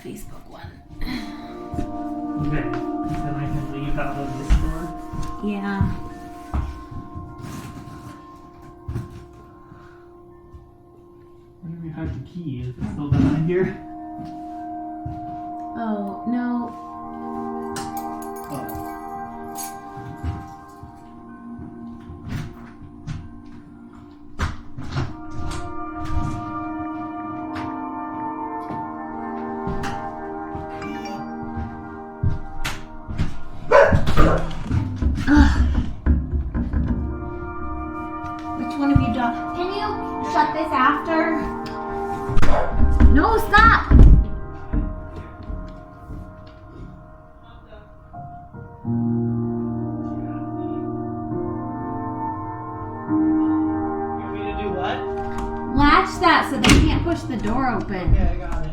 Facebook one. Okay, then I can leave out of this door. Yeah. Where do we hide the key? Is it still behind here? Oh, no. Oh. Which one of you done? Can you shut this after? No, stop! You want me to do what? Latch that so they can't push the door open. Okay, I got it.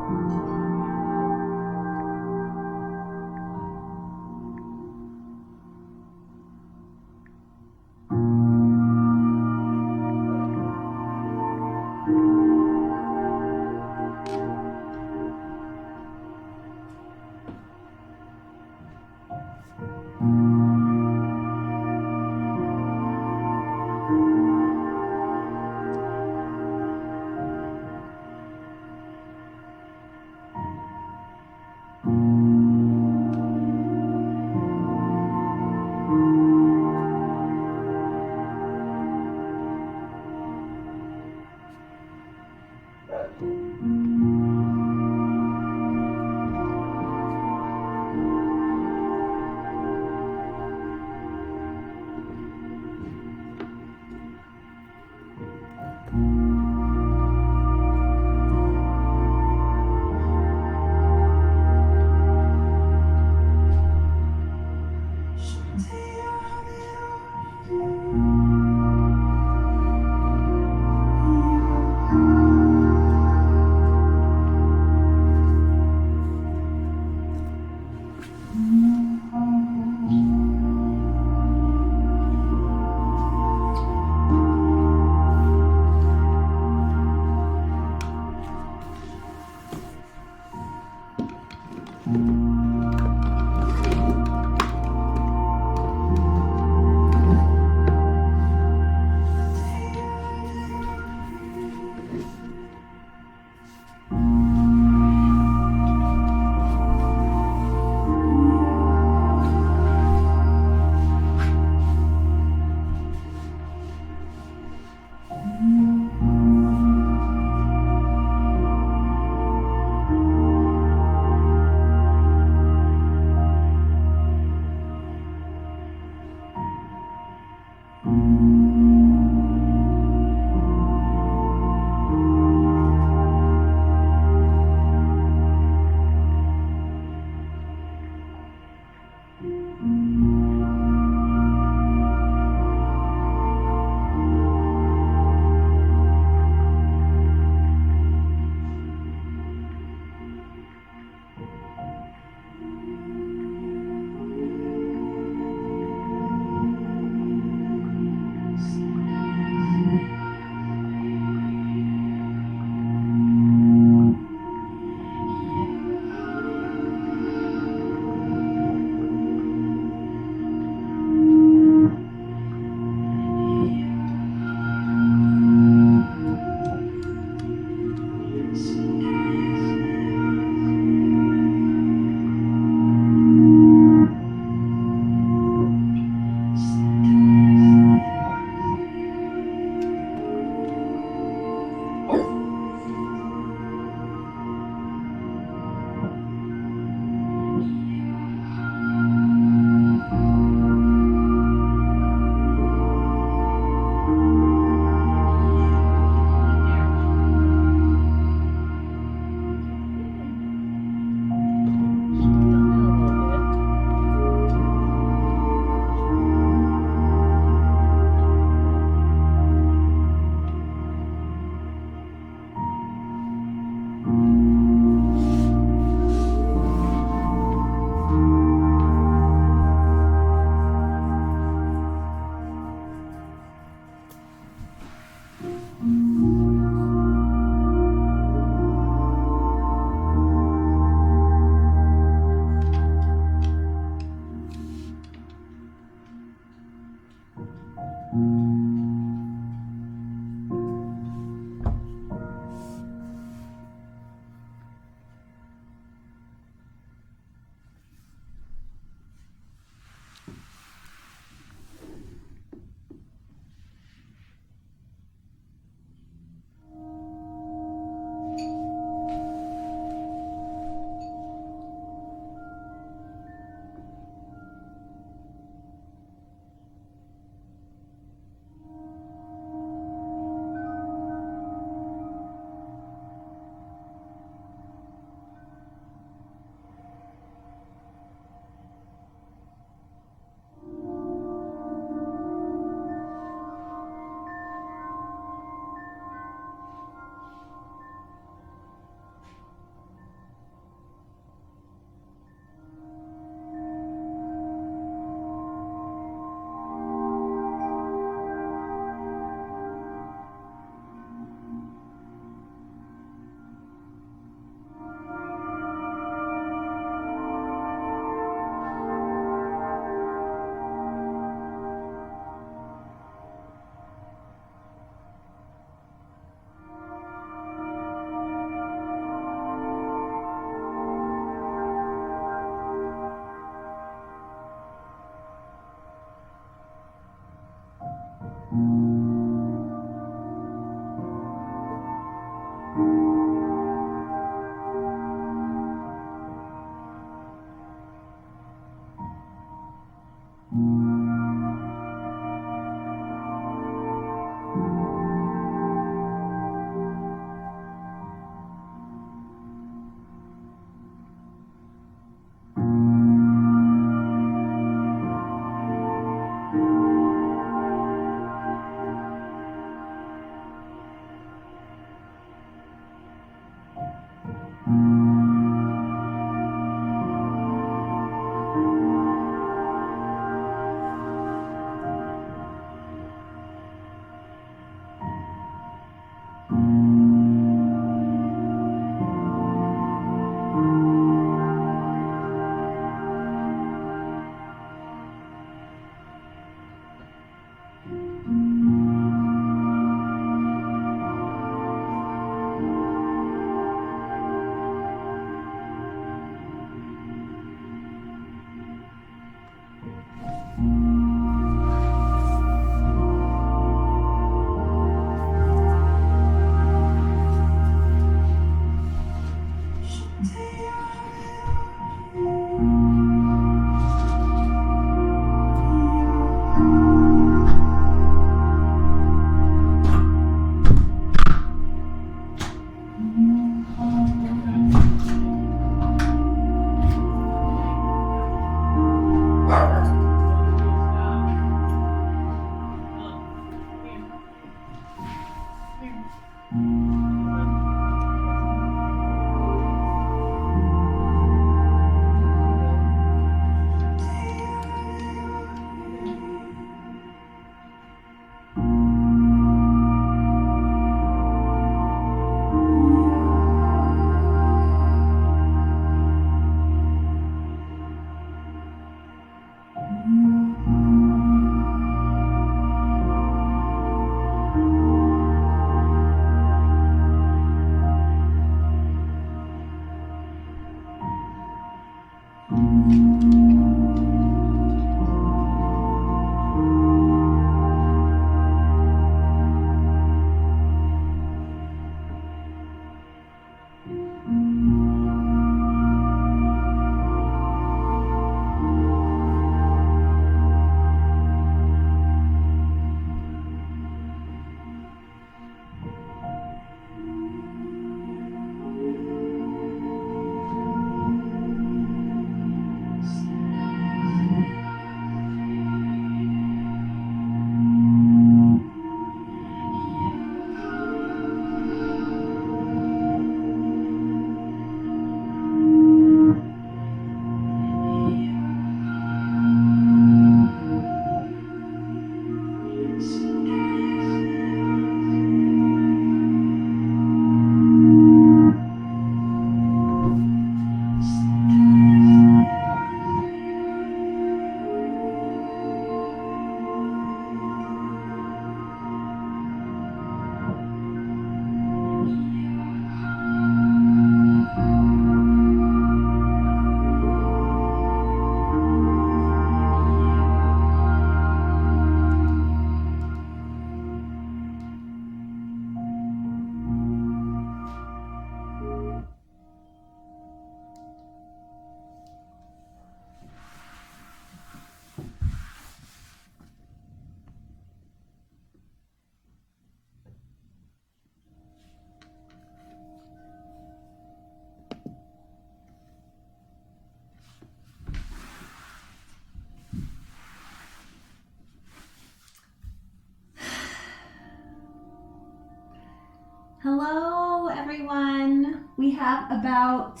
Hello, everyone. We have about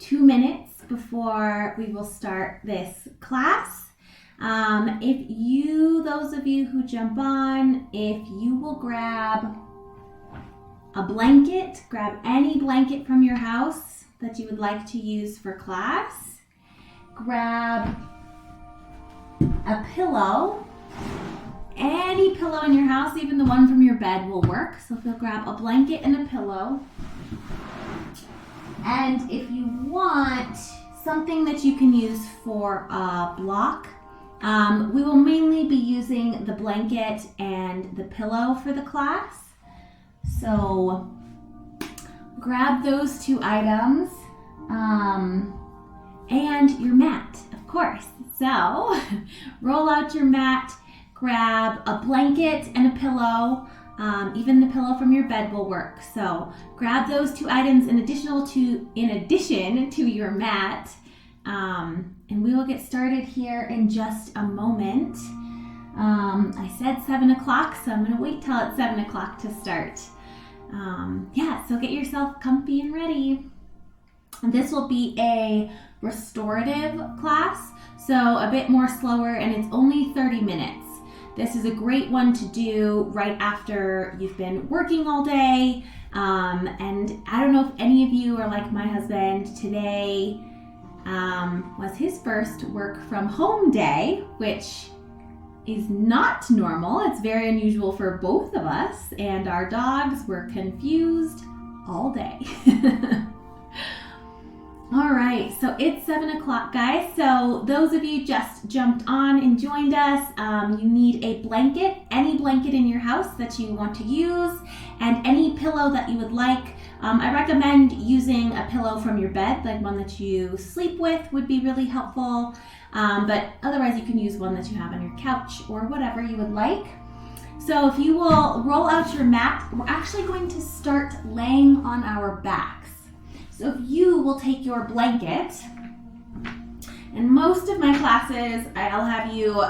2 minutes before we will start this class. Those of you who jump on, if you will grab a blanket, grab any blanket from your house that you would like to use for class. Grab a pillow. Any pillow in your house, even the one from your bed will work. So if you'll grab a blanket and a pillow. And if you want something that you can use for a block, we will mainly be using the blanket and the pillow for the class. So grab those two items and your mat, of course. So roll out your mat, grab a blanket and a pillow. Even the pillow from your bed will work. So grab those two items in addition to your mat. And we will get started here in just a moment. I said 7 o'clock, so I'm gonna wait till it's 7 o'clock to start. So get yourself comfy and ready. And this will be a restorative class, so a bit more slower, and it's only 30 minutes. This is a great one to do right after you've been working all day. And I don't know if any of you are like my husband. Today was his first work from home day, which is not normal. It's very unusual for both of us, and our dogs were confused all day. All right, so it's 7 o'clock, guys. So those of you just jumped on and joined us, you need a blanket, any blanket in your house that you want to use, and any pillow that you would like. I recommend using a pillow from your bed, like one that you sleep with would be really helpful. But otherwise you can use one that you have on your couch or whatever you would like. So if you will roll out your mat, we're actually going to start laying on our backs. So if you will take your blanket, and most of my classes, I'll have you,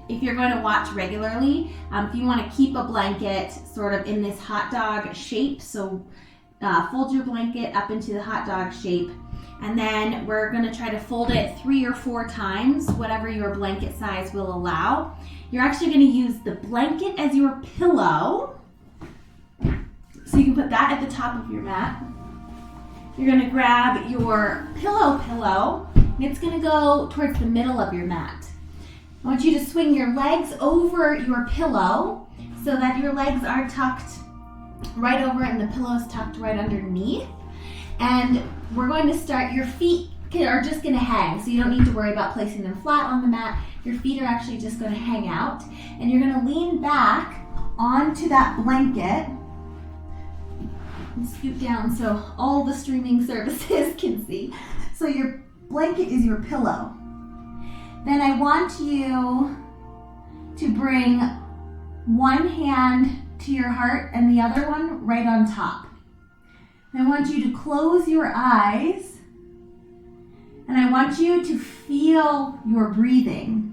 if you're going to watch regularly, if you want to keep a blanket sort of in this hot dog shape, so fold your blanket up into the hot dog shape, and then we're going to try to fold it 3 or 4 times, whatever your blanket size will allow. You're actually going to use the blanket as your pillow, so you can put that at the top of your mat. You're going to grab your pillow, and it's going to go towards the middle of your mat. I want you to swing your legs over your pillow so that your legs are tucked right over and the pillow is tucked right underneath. And we're going to start, your feet are just going to hang, so you don't need to worry about placing them flat on the mat. Your feet are actually just going to hang out, and you're going to lean back onto that blanket and scoot down so all the streaming services can see. So your blanket is your pillow. Then I want you to bring one hand to your heart and the other one right on top. I want you to close your eyes, and I want you to feel your breathing.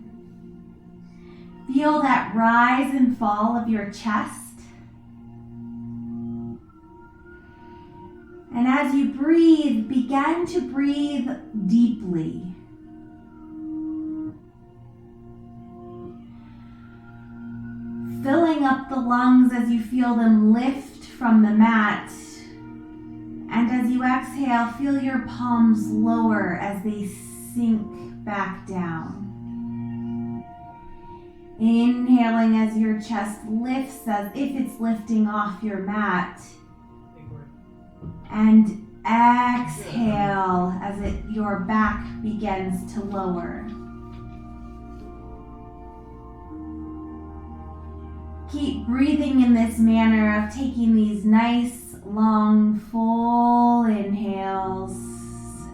Feel that rise and fall of your chest. And as you breathe, begin to breathe deeply. Filling up the lungs as you feel them lift from the mat. And as you exhale, feel your palms lower as they sink back down. Inhaling as your chest lifts as if it's lifting off your mat. And exhale as your back begins to lower. Keep breathing in this manner of taking these nice, long, full inhales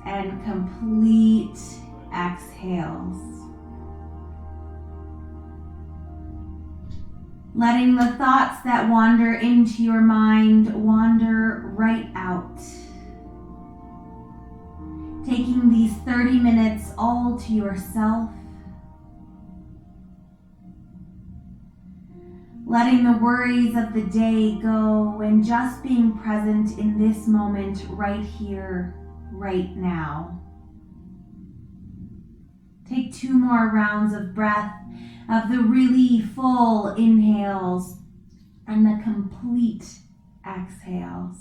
and complete exhales. Letting the thoughts that wander into your mind wander right out. Taking these 30 minutes all to yourself. letting the worries of the day go and just being present in this moment right here, right now. Take 2 more rounds of breath of the really full inhales and the complete exhales.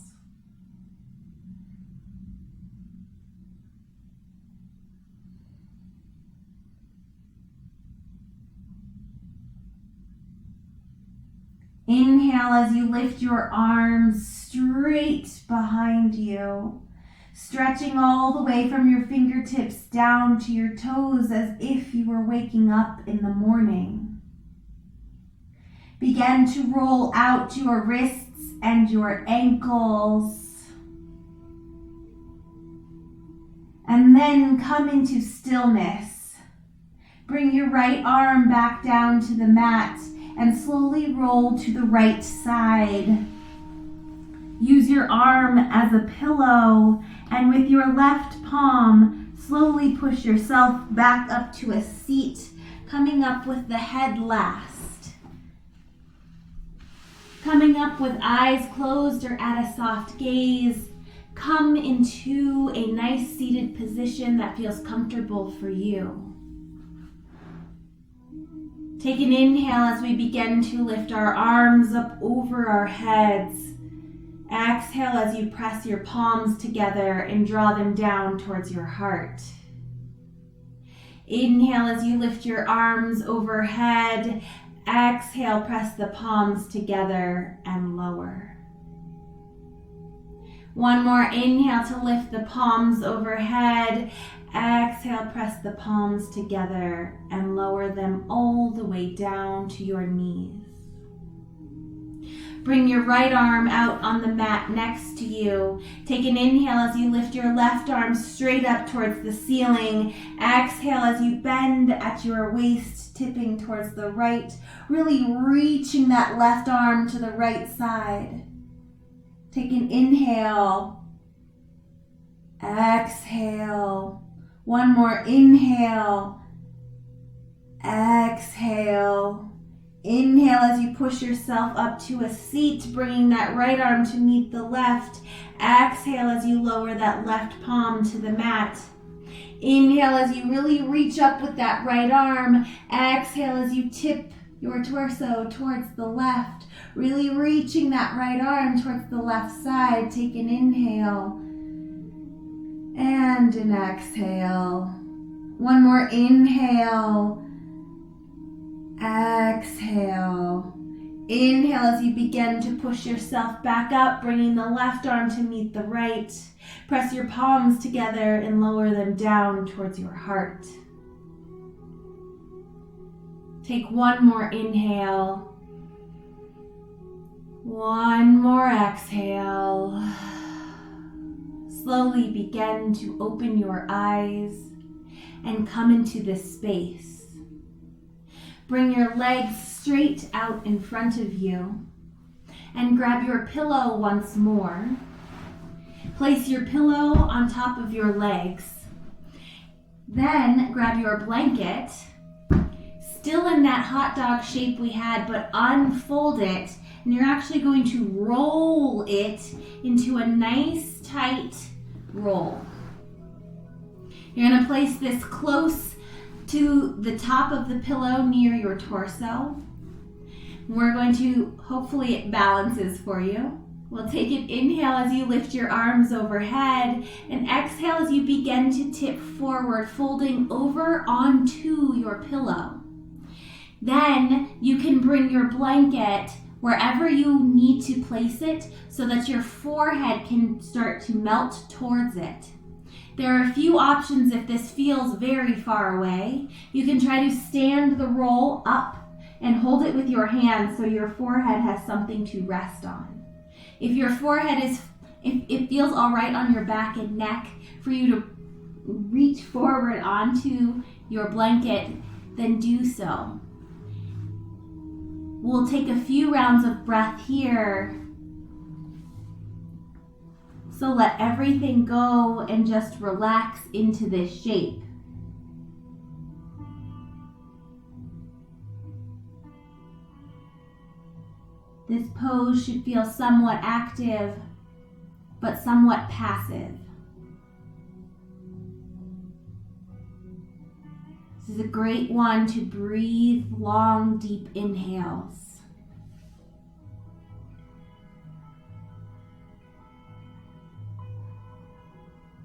Inhale as you lift your arms straight behind you, stretching all the way from your fingertips down to your toes as if you were waking up in the morning. Begin to roll out your wrists and your ankles. And then come into stillness. Bring your right arm back down to the mat and slowly roll to the right side. Use your arm as a pillow, and with your left palm, slowly push yourself back up to a seat, coming up with the head last. Coming up with eyes closed or at a soft gaze, come into a nice seated position that feels comfortable for you. Take an inhale as we begin to lift our arms up over our heads. Exhale as you press your palms together and draw them down towards your heart. Inhale as you lift your arms overhead. Exhale, press the palms together and lower. One more inhale to lift the palms overhead. Exhale, press the palms together and lower them all the way down to your knees. Bring your right arm out on the mat next to you. Take an inhale as you lift your left arm straight up towards the ceiling. Exhale as you bend at your waist, tipping towards the right, really reaching that left arm to the right side. Take an inhale. Exhale. One more inhale. Exhale. Inhale as you push yourself up to a seat, bringing that right arm to meet the left. Exhale as you lower that left palm to the mat. Inhale as you really reach up with that right arm. Exhale as you tip your torso towards the left, really reaching that right arm towards the left side. Take an inhale and an exhale. One more inhale. Exhale. Inhale as you begin to push yourself back up, bringing the left arm to meet the right. Press your palms together and lower them down towards your heart. Take one more inhale. One more exhale. Slowly begin to open your eyes and come into this space. Bring your legs straight out in front of you and grab your pillow once more. Place your pillow on top of your legs. Then grab your blanket, still in that hot dog shape we had, but unfold it, and you're actually going to roll it into a nice tight roll. You're going to place this close to the top of the pillow near your torso. We're going to, hopefully it balances for you. We'll take an inhale as you lift your arms overhead, and exhale as you begin to tip forward, folding over onto your pillow. Then you can bring your blanket wherever you need to place it so that your forehead can start to melt towards it. There are a few options if this feels very far away. You can try to stand the roll up and hold it with your hands so your forehead has something to rest on. If your forehead if it feels all right on your back and neck for you to reach forward onto your blanket, then do so. We'll take a few rounds of breath here. So let everything go and just relax into this shape. This pose should feel somewhat active, but somewhat passive. This is a great one to breathe long, deep inhales.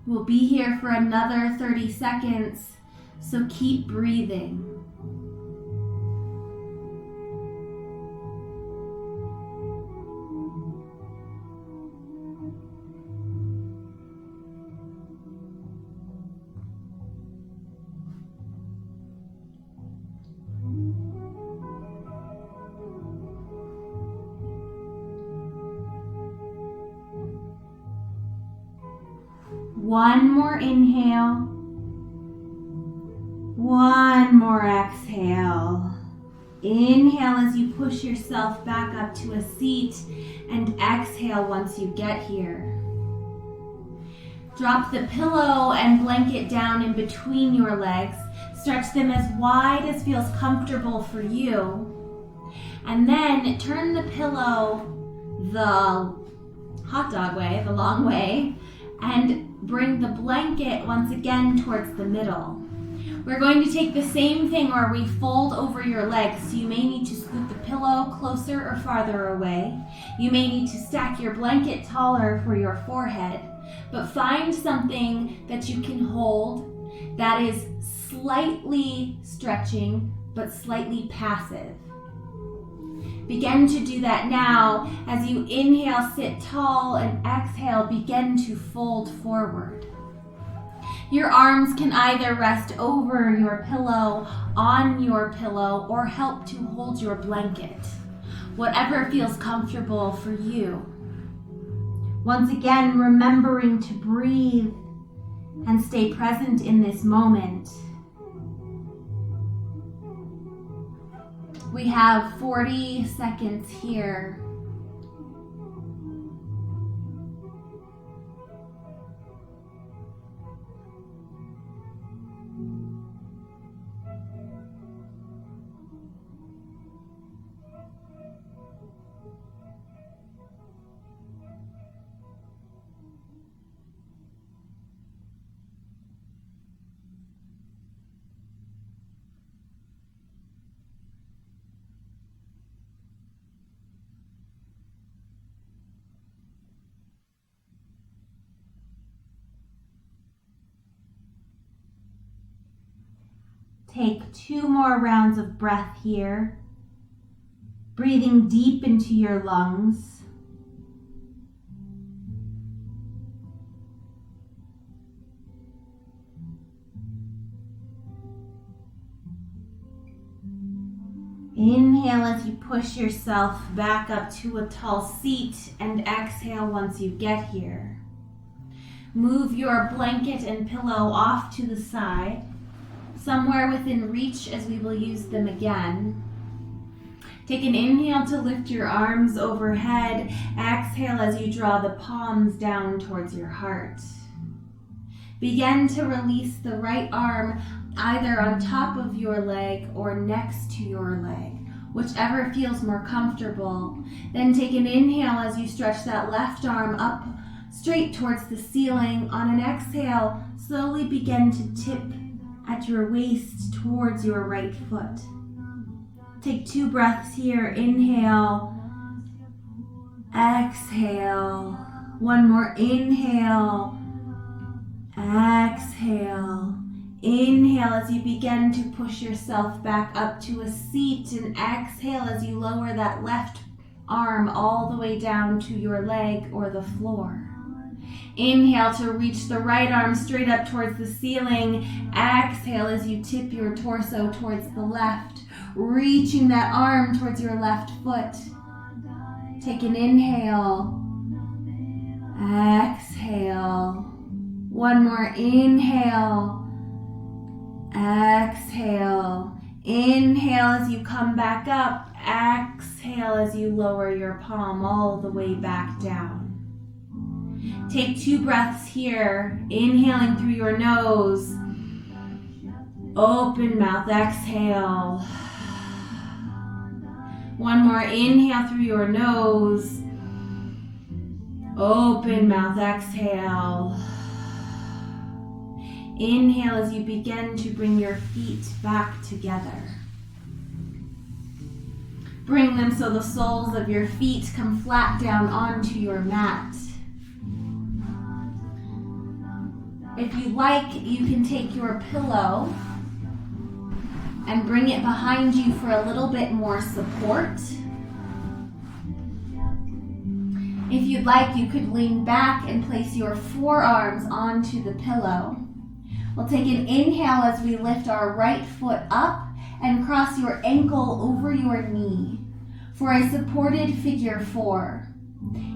We'll be here for another 30 seconds, so keep breathing. One more inhale. One more exhale. Inhale as you push yourself back up to a seat, and exhale once you get here. Drop the pillow and blanket down in between your legs. Stretch them as wide as feels comfortable for you. And then turn the pillow the hot dog way, the long way, and bring the blanket once again towards the middle. We're going to take the same thing where we fold over your legs, so you may need to scoot the pillow closer or farther away. You may need to stack your blanket taller for your forehead, but find something that you can hold that is slightly stretching but slightly passive. Begin to do that now. As you inhale, sit tall, and exhale, begin to fold forward. Your arms can either rest over your pillow, on your pillow, or help to hold your blanket. Whatever feels comfortable for you. Once again, remembering to breathe and stay present in this moment. We have 40 seconds here. Take 2 more rounds of breath here, breathing deep into your lungs. Inhale as you push yourself back up to a tall seat, and exhale once you get here. Move your blanket and pillow off to the side, somewhere within reach as we will use them again. Take an inhale to lift your arms overhead. Exhale as you draw the palms down towards your heart. Begin to release the right arm either on top of your leg or next to your leg, whichever feels more comfortable. Then take an inhale as you stretch that left arm up straight towards the ceiling. On an exhale, slowly begin to tip at your waist towards your right foot. Take 2 breaths here. Inhale, exhale. One more inhale, exhale. Inhale as you begin to push yourself back up to a seat, and exhale as you lower that left arm all the way down to your leg or the floor. Inhale to reach the right arm straight up towards the ceiling. Exhale as you tip your torso towards the left, reaching that arm towards your left foot. Take an inhale. Exhale. One more inhale. Exhale. Inhale as you come back up. Exhale as you lower your palm all the way back down. Take 2 breaths here, inhaling through your nose. Open mouth, exhale. One more. Inhale through your nose. Open mouth, exhale. Inhale as you begin to bring your feet back together. Bring them so the soles of your feet come flat down onto your mat. If you like, you can take your pillow and bring it behind you for a little bit more support. If you'd like, you could lean back and place your forearms onto the pillow. We'll take an inhale as we lift our right foot up and cross your ankle over your knee for a supported figure four.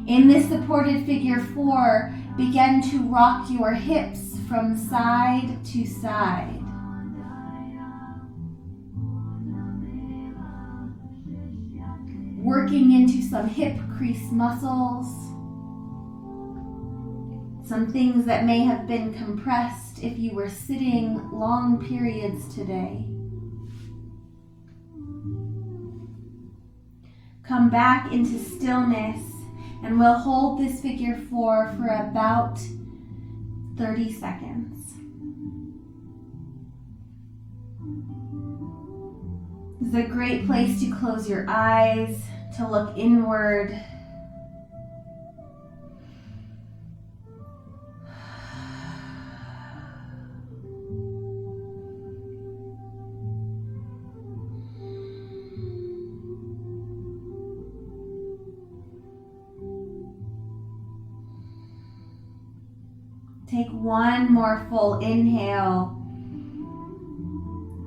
In this supported figure four, begin to rock your hips from side to side. Working into some hip crease muscles, some things that may have been compressed if you were sitting long periods today. Come back into stillness, and we'll hold this figure four for about 30 seconds. This is a great place to close your eyes, to look inward. Take one more full inhale.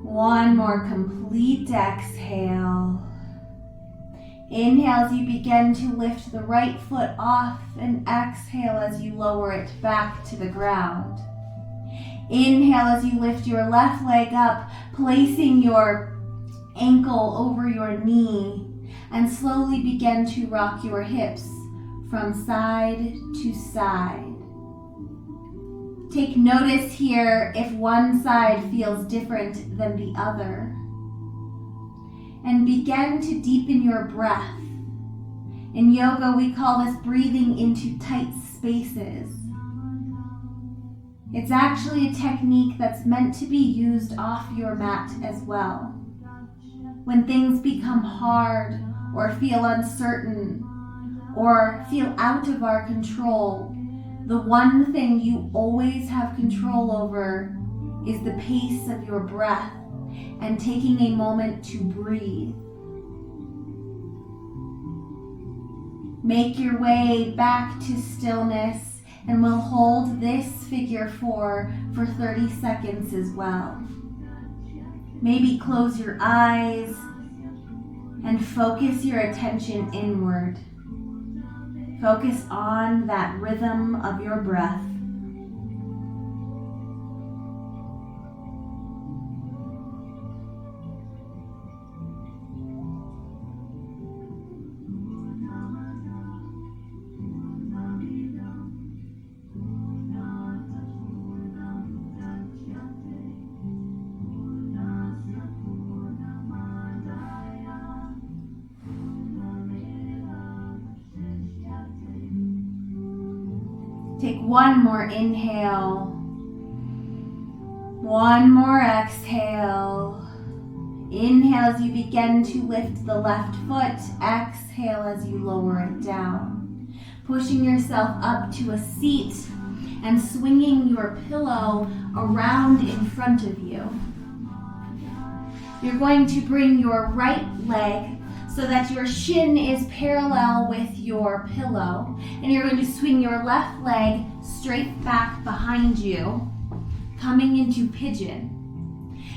One more complete exhale. Inhale as you begin to lift the right foot off, and exhale as you lower it back to the ground. Inhale as you lift your left leg up, placing your ankle over your knee, and slowly begin to rock your hips from side to side. Take notice here if one side feels different than the other. And begin to deepen your breath. In yoga, we call this breathing into tight spaces. It's actually a technique that's meant to be used off your mat as well. When things become hard or feel uncertain or feel out of our control, the one thing you always have control over is the pace of your breath and taking a moment to breathe. Make your way back to stillness, and we'll hold this figure four for 30 seconds as well. Maybe close your eyes and focus your attention inward. Focus on that rhythm of your breath. Take one more inhale, one more exhale. Inhale as you begin to lift the left foot, exhale as you lower it down. Pushing yourself up to a seat and swinging your pillow around in front of you. You're going to bring your right leg so that your shin is parallel with your pillow. And you're going to swing your left leg straight back behind you, coming into pigeon.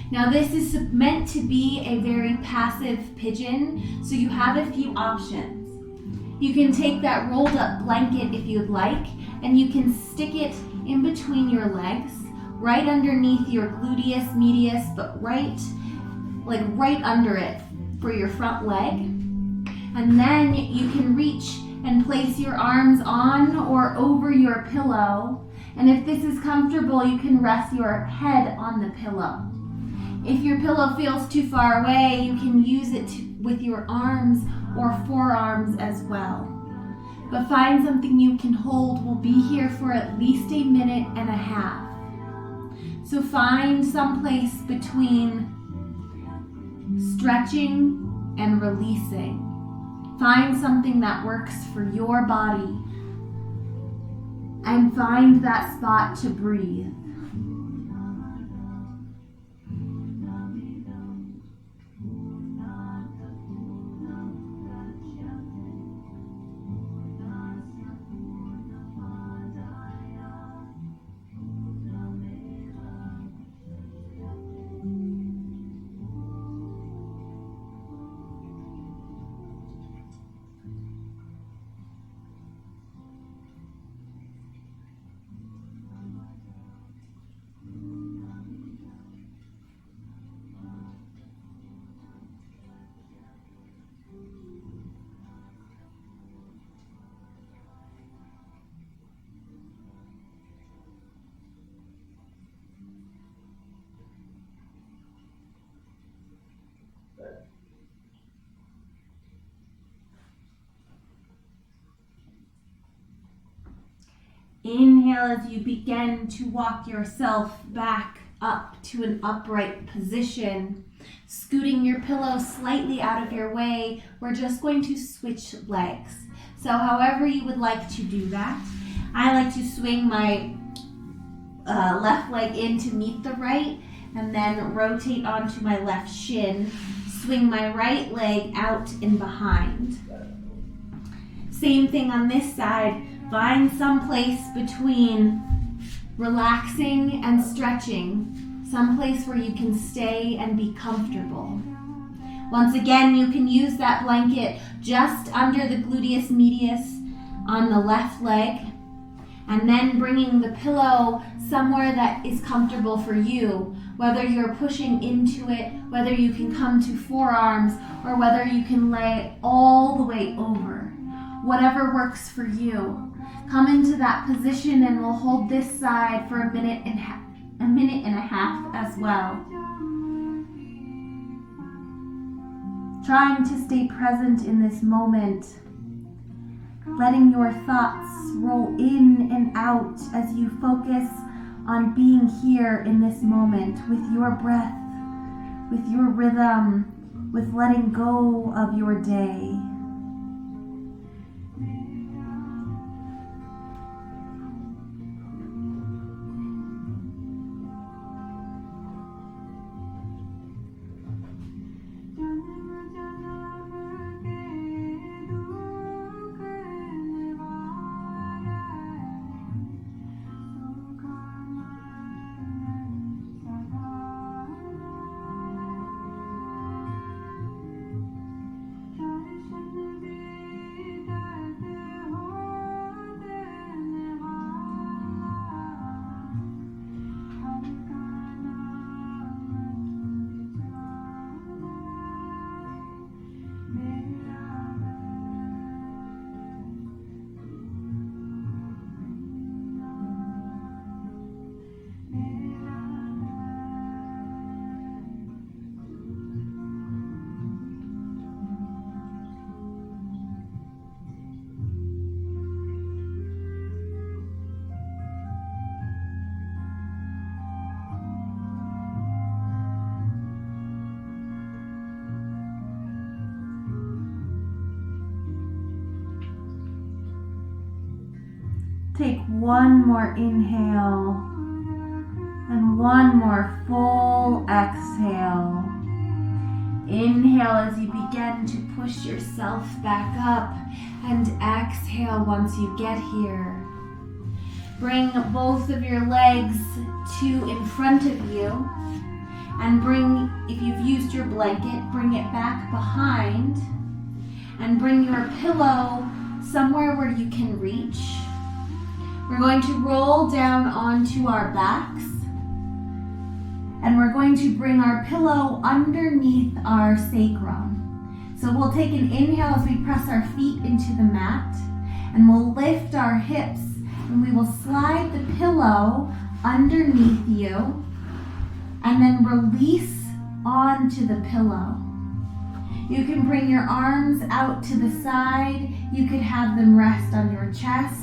Now this is meant to be a very passive pigeon, so you have a few options. You can take that rolled up blanket if you'd like, and you can stick it in between your legs, right underneath your gluteus medius, but right under it for your front leg. And then you can reach and place your arms on or over your pillow. And if this is comfortable, you can rest your head on the pillow. If your pillow feels too far away, you can use it with your arms or forearms as well. But find something you can hold. We'll be here for at least 1.5 minutes. So find some place between stretching and releasing. Find something that works for your body and find that spot to breathe. Inhale as you begin to walk yourself back up to an upright position. Scooting your pillow slightly out of your way, we're just going to switch legs. So however you would like to do that. I like to swing my left leg in to meet the right and then rotate onto my left shin. Swing my right leg out and behind. Same thing on this side. Find some place between relaxing and stretching, some place where you can stay and be comfortable. Once again, you can use that blanket just under the gluteus medius on the left leg, and then bringing the pillow somewhere that is comfortable for you, whether you're pushing into it, whether you can come to forearms, or whether you can lay all the way over. Whatever works for you. Come into that position and we'll hold this side for 1.5 minutes as well. Trying to stay present in this moment. Letting your thoughts roll in and out as you focus on being here in this moment with your breath, with your rhythm, with letting go of your day. Take one more inhale and one more full exhale. Inhale as you begin to push yourself back up, and exhale once you get here. Bring both of your legs to in front of you, and bring, if you've used your blanket, bring it back behind, and bring your pillow somewhere where you can reach. We're going to roll down onto our backs, and we're going to bring our pillow underneath our sacrum. So we'll take an inhale as we press our feet into the mat, and we'll lift our hips, and we will slide the pillow underneath you, and then release onto the pillow. You can bring your arms out to the side. You could have them rest on your chest.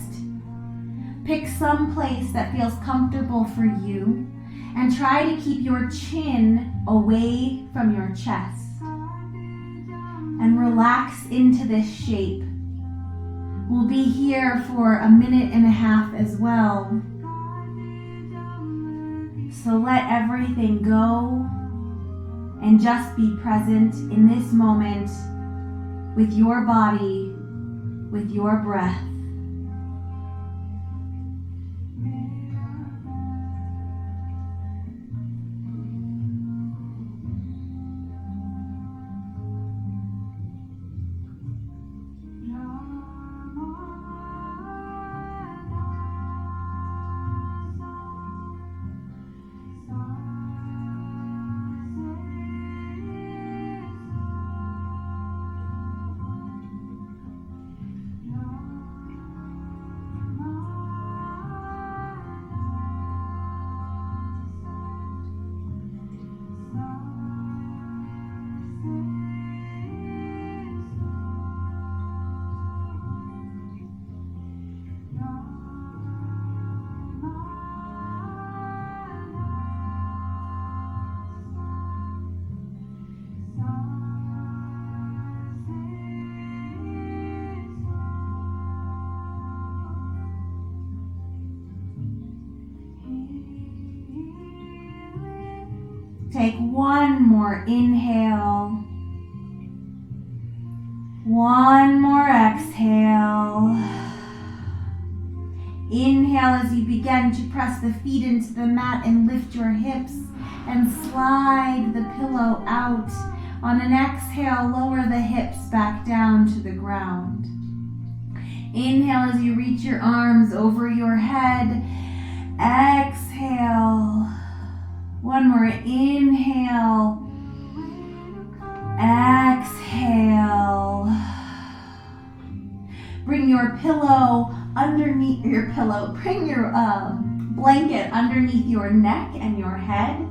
Pick some place that feels comfortable for you and try to keep your chin away from your chest. And relax into this shape. We'll be here for 1.5 minutes as well. So let everything go and just be present in this moment with your body, with your breath. Take one more inhale. One more exhale. Inhale as you begin to press the feet into the mat and lift your hips and slide the pillow out. On an exhale, lower the hips back down to the ground. Inhale as you reach your arms over your head. Exhale. One more inhale. Exhale. Bring your pillow underneath your pillow. Bring your blanket underneath your neck and your head.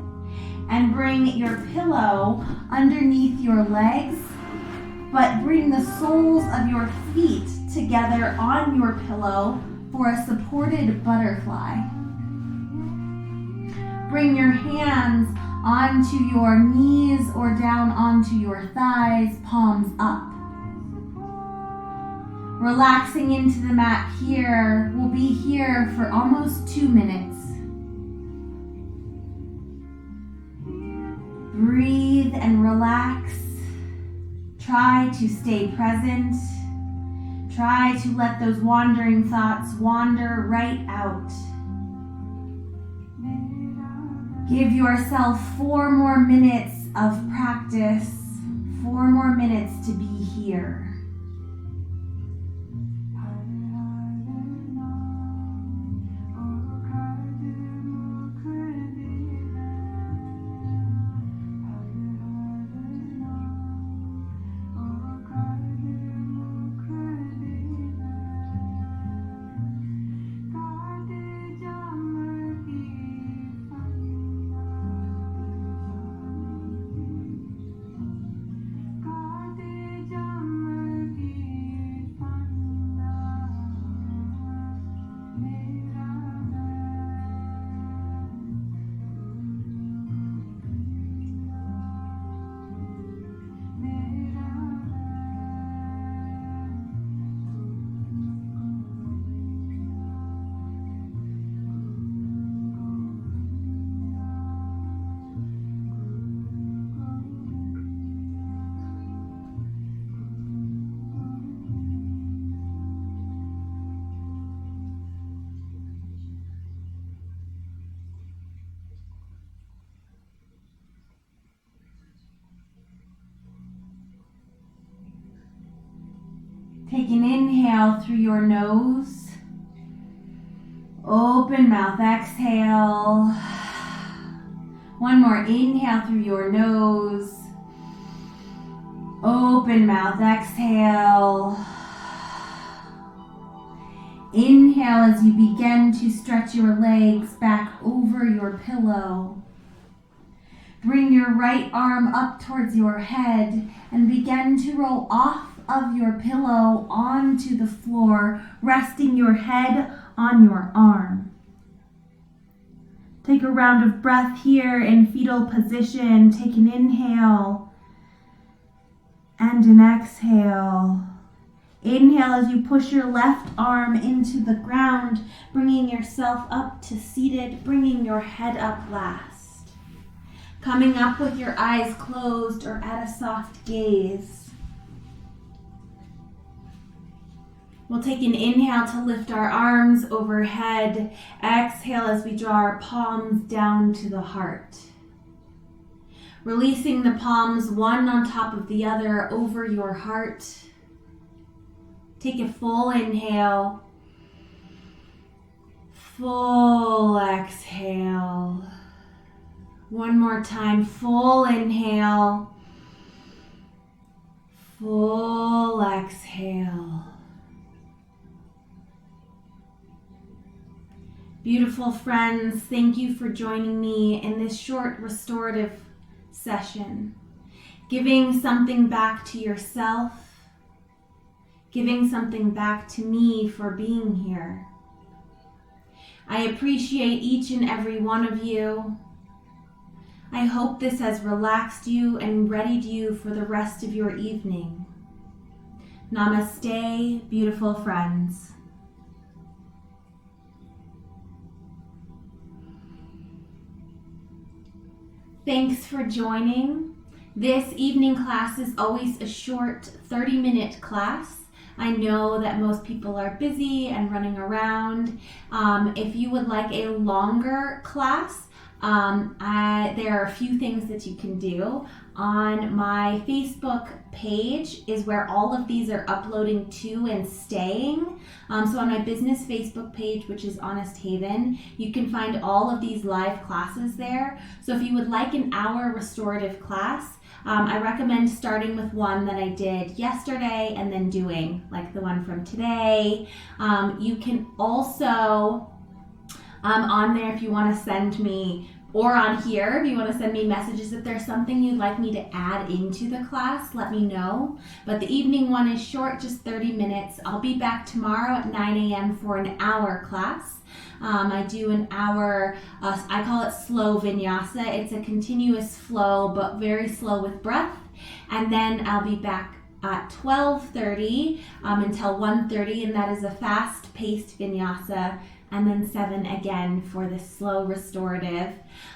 And bring your pillow underneath your legs. But bring the soles of your feet together on your pillow for a supported butterfly. Bring your hands onto your knees or down onto your thighs, palms up. Relaxing into the mat here. We'll be here for almost 2 minutes. Breathe and relax. Try to stay present. Try to let those wandering thoughts wander right out. Give yourself 4 more minutes of practice, 4 more minutes to be here. Take an inhale through your nose. Open mouth, exhale. One more inhale through your nose. Open mouth, exhale. Inhale as you begin to stretch your legs back over your pillow. Bring your right arm up towards your head and begin to roll off of your pillow onto the floor, resting your head on your arm. Take a round of breath here in fetal position. Take an inhale and an exhale. Inhale as you push your left arm into the ground, bringing yourself up to seated, bringing your head up last. Coming up with your eyes closed or at a soft gaze. We'll take an inhale to lift our arms overhead. Exhale as we draw our palms down to the heart. Releasing the palms one on top of the other over your heart. Take a full inhale. Full exhale. One more time, full inhale. Full exhale. Beautiful friends, thank you for joining me in this short restorative session. Giving something back to yourself, giving something back to me for being here. I appreciate each and every one of you. I hope this has relaxed you and readied you for the rest of your evening. Namaste, beautiful friends. Thanks for joining. This evening class is always a short 30-minute class. I know that most people are busy and running around. If you would like a longer class, there are a few things that you can do. On my Facebook page is where all of these are uploading to and staying. So on my business Facebook page, which is Honest Haven, you can find all of these live classes there. So if you would like an hour restorative class, I recommend starting with one that I did yesterday and then doing like the one from today. You can also, on there if you want to send me, or on here if you want to send me messages, if there's something you'd like me to add into the class, let me know. But the evening one is short, just 30 minutes. I'll be back tomorrow at 9 a.m. for an hour class. I do an hour, I call it slow vinyasa. It's a continuous flow, but very slow with breath. And then I'll be back at 12:30 until 1:30, and that is a fast-paced vinyasa. And then 7 again for the slow restorative.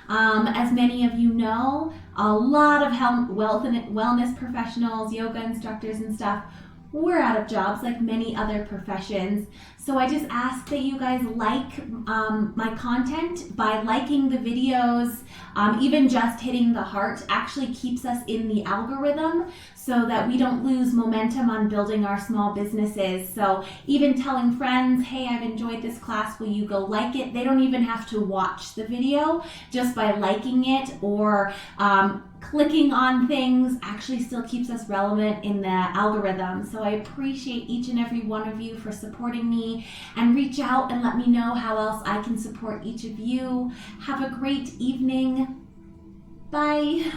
As many of you know, a lot of health, wealth, and wellness professionals, yoga instructors and stuff, we're out of jobs like many other professions. So I just ask that you guys like my content. By liking the videos, even just hitting the heart actually keeps us in the algorithm so that we don't lose momentum on building our small businesses. So even telling friends, hey, I've enjoyed this class, will you go like it? They don't even have to watch the video. Just by liking it or clicking on things actually still keeps us relevant in the algorithm. So I appreciate each and every one of you for supporting me, and reach out and let me know how else I can support each of you. Have a great evening. Bye.